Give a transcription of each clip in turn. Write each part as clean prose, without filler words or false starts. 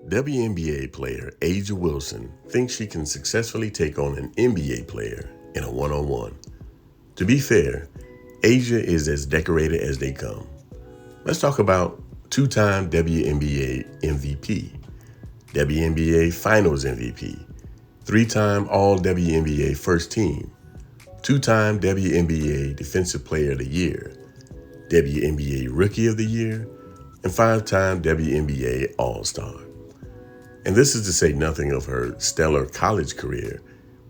WNBA player A'ja Wilson thinks she can successfully take on an NBA player in a one-on-one. To be fair, A'ja is as decorated as they come. Let's talk about two-time WNBA MVP, WNBA Finals MVP, three-time All-WNBA First Team, two-time WNBA Defensive Player of the Year, WNBA Rookie of the Year, and five-time WNBA All-Star. And this is to say nothing of her stellar college career,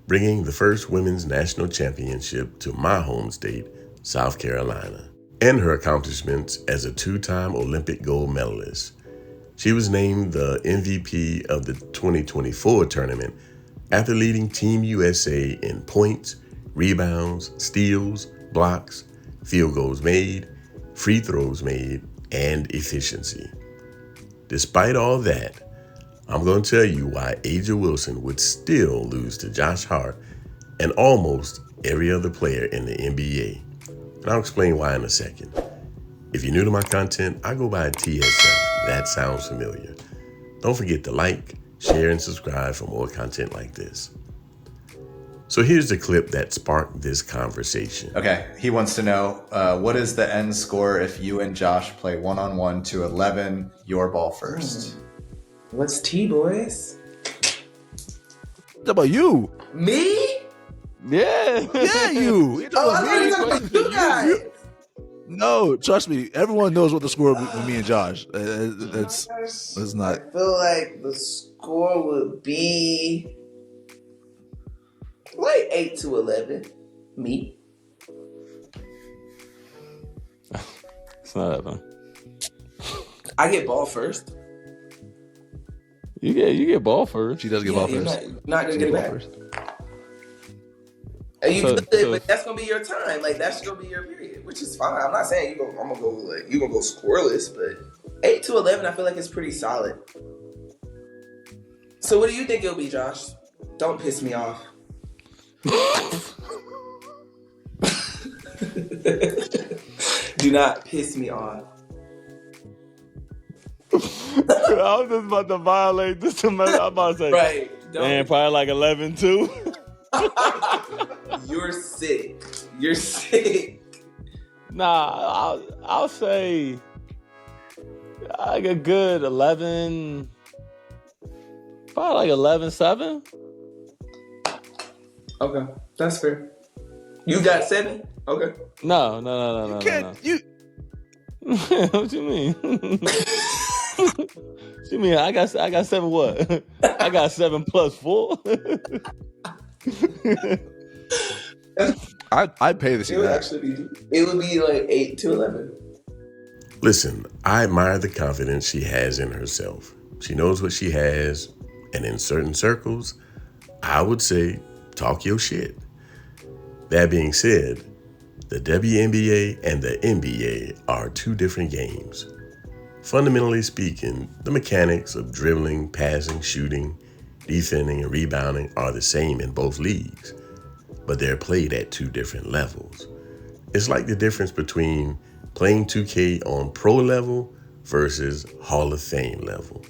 bringing the first women's national championship to my home state, South Carolina, and her accomplishments as a two-time Olympic gold medalist. She was named the MVP of the 2024 tournament after leading Team USA in points, rebounds, steals, blocks, field goals made, free throws made, and efficiency. Despite all that, I'm going to tell you why A'ja Wilson would still lose to Josh Hart and almost every other player in the NBA. And I'll explain why in a second. If you're new to my content, I go by TSF. That sounds familiar. Don't forget to like, share, and subscribe for more content like this. So here's the clip that sparked this conversation. Okay, he wants to know, what is the end score if you and Josh play 1-on-1 to 11, your ball first? What's T, boys? What about you? Me? Yeah. Yeah, you. Oh, I thought you were talking about you guys. No, trust me. Everyone knows what the score with me and Josh. It's not. I feel like the score would be like 8-11. Me. It's not that fun. I get ball first. You get ball first. She does get ball first. Not gonna get it back. And you but that's gonna be your time. Like that's gonna be your period, which is fine. I'm not saying you're gonna go scoreless, but 8-11, I feel like it's pretty solid. So what do you think it'll be, Josh? Don't piss me off. Do not piss me off. I was just about to violate this. I'm about to say, right? Man, probably like 11-2. You're sick. You're sick. Nah, I'll say like a good 11, probably like 11-7. Okay, that's fair. You got 7? Okay. No. You. What you mean? What you mean? I got 7 what? I got 7 plus 4. I'd pay to see that. It would be like 8-11. Listen, I admire the confidence she has in herself. She knows what she has, and in certain circles, I would say, talk your shit. That being said, the WNBA and the NBA are two different games. Fundamentally speaking, the mechanics of dribbling, passing, shooting, defending, and rebounding are the same in both leagues, but they're played at two different levels. It's like the difference between playing 2K on pro level versus Hall of Fame level.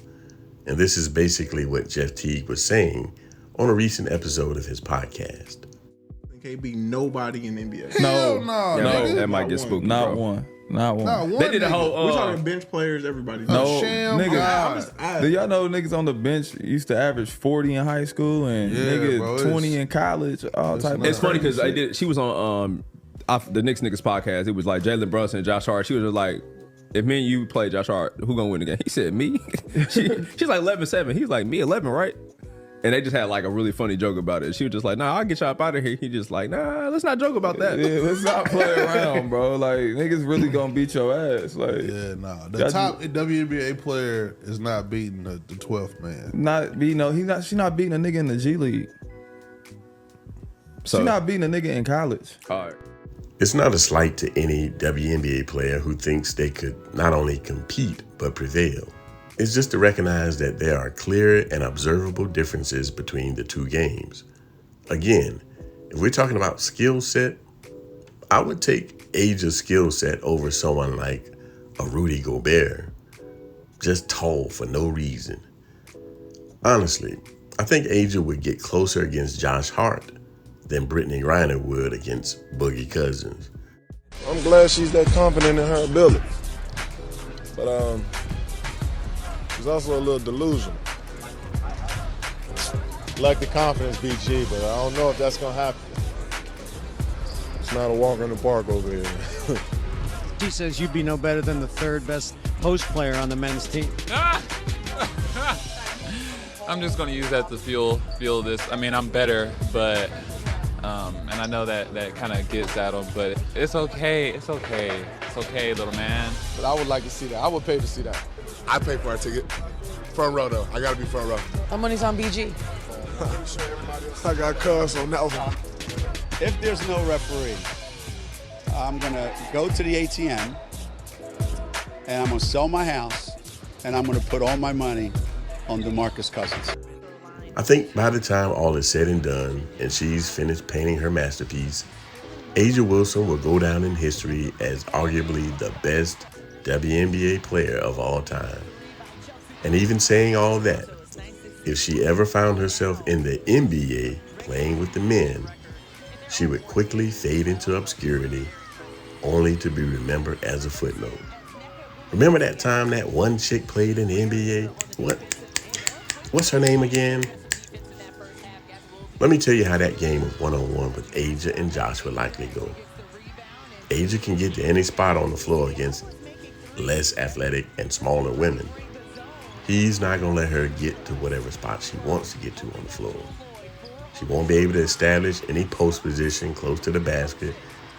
And this is basically what Jeff Teague was saying on a recent episode of his podcast. Can't be nobody in the NBA. No, That might get spooky. Not one. They did a whole. We're talking bench players, everybody. Nigga. Do y'all know niggas on the bench used to average 40 in high school and niggas 20 in college? All type. It's funny because I did. She was on the Knicks Niggas podcast. It was like Jalen Brunson and Josh Hart. She was just like, if me and you play Josh Hart, who gonna win again? He said me. She's like 11-7. He's like me 11, right? And they just had like a really funny joke about it. She was just like, nah, I'll get y'all up out of here. He just like, nah, let's not joke about that. Yeah, let's not play around, bro. Like, niggas really gonna beat your ass. Like, The top WNBA player is not beating the 12th man. She's not beating a nigga in the G League. She's not beating a nigga in college. All right. It's not a slight to any WNBA player who thinks they could not only compete, but prevail. It's just to recognize that there are clear and observable differences between the two games. Again, if we're talking about skill set, I would take A'ja's skill set over someone like a Rudy Gobert, just tall for no reason. Honestly, I think Asia would get closer against Josh Hart than Brittany Griner would against Boogie Cousins. I'm glad she's that confident in her ability. But she's also a little delusional. Like the confidence, BG, but I don't know if that's going to happen. It's not a walk in the park over here. She says you'd be no better than the third best post player on the men's team. I'm just going to use that to fuel this. I mean, I'm better, but and I know that kind of gets at them, but it's okay. It's okay. It's okay, little man. But I would like to see that. I would pay to see that. I pay for our ticket. Front row, though. I got to be front row. My money's on BG. I got cuz on that one. If there's no referee, I'm going to go to the ATM, and I'm going to sell my house, and I'm going to put all my money on DeMarcus Cousins. I think by the time all is said and done and she's finished painting her masterpiece, Asia Wilson will go down in history as arguably the best WNBA player of all time. And even saying all that, if she ever found herself in the NBA playing with the men, she would quickly fade into obscurity, only to be remembered as a footnote. Remember that time that one chick played in the NBA? What's her name again? Let me tell you how that game of one-on-one with Asia and Josh would likely go. Asia can get to any spot on the floor against less athletic and smaller women. He's not going to let her get to whatever spot she wants to get to on the floor. She won't be able to establish any post position close to the basket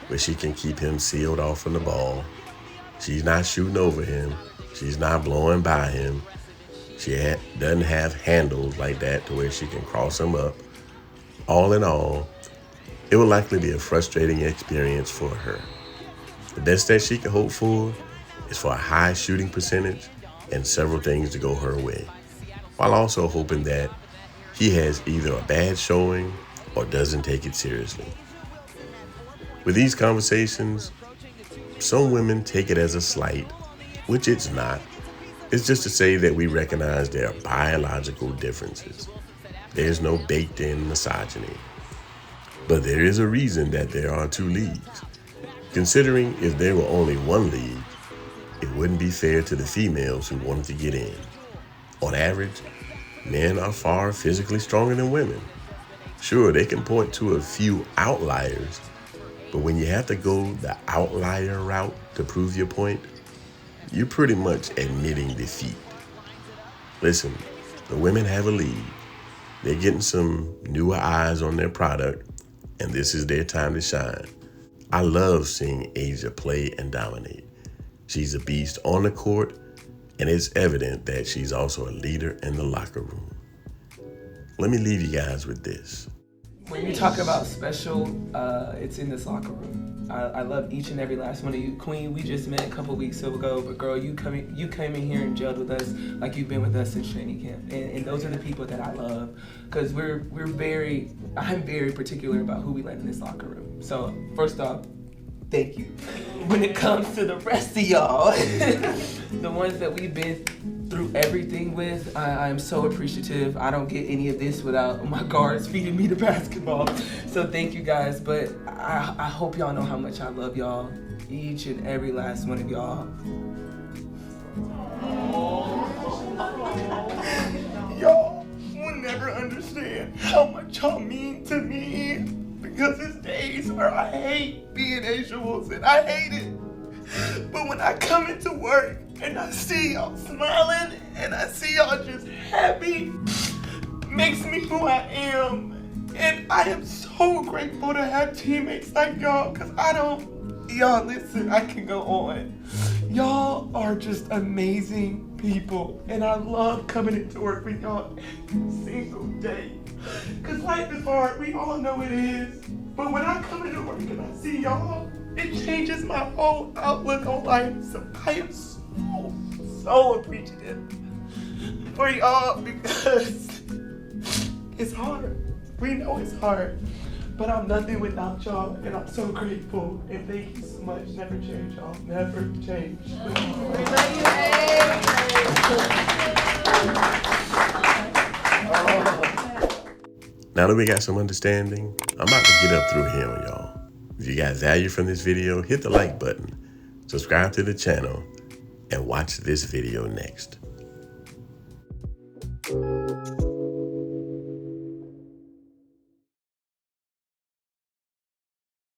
where she can keep him sealed off from the ball. She's not shooting over him. She's not blowing by him. She doesn't have handles like that to where she can cross him up. All in all, it will likely be a frustrating experience for her. The best that she can hope for is for a high shooting percentage and several things to go her way, while also hoping that he has either a bad showing or doesn't take it seriously. With these conversations, some women take it as a slight, which it's not. It's just to say that we recognize there are biological differences. There's no baked-in misogyny. But there is a reason that there are two leagues. Considering if there were only one league, it wouldn't be fair to the females who wanted to get in. On average, men are far physically stronger than women. Sure, they can point to a few outliers, but when you have to go the outlier route to prove your point, you're pretty much admitting defeat. Listen, the women have a lead. They're getting some newer eyes on their product, and this is their time to shine. I love seeing Asia play and dominate. She's a beast on the court, and it's evident that she's also a leader in the locker room. Let me leave you guys with this. When you talk about special, it's in this locker room. I love each and every last one of you. Queen, we just met a couple weeks ago, but girl, you came in here and gelled with us like you've been with us since training camp. And those are the people that I love, because I'm very particular about who we let in this locker room. So first off, thank you. When it comes to the rest of y'all, the ones that we've been through everything with, I am so appreciative. I don't get any of this without my guards feeding me the basketball. So thank you guys, but I hope y'all know how much I love y'all, each and every last one of y'all. Y'all will never understand how much y'all mean to me, because these days where I hate being Asia Wilson. I hate it. But when I come into work and I see y'all smiling and I see y'all just happy, makes me who I am. And I am so grateful to have teammates like y'all, because y'all listen, I can go on. Y'all are just amazing people, and I love coming into work with y'all every single day. Because life is hard, we all know it is. But when I come into work and I see y'all, it changes my whole outlook on life. So I am so appreciative for y'all, because it's hard. We know it's hard, but I'm nothing without y'all, and I'm so grateful. And thank you so much. Never change, y'all. Never change. Now that we got some understanding, I'm about to get up through here on y'all. If you got value from this video, hit the like button, subscribe to the channel, and watch this video next.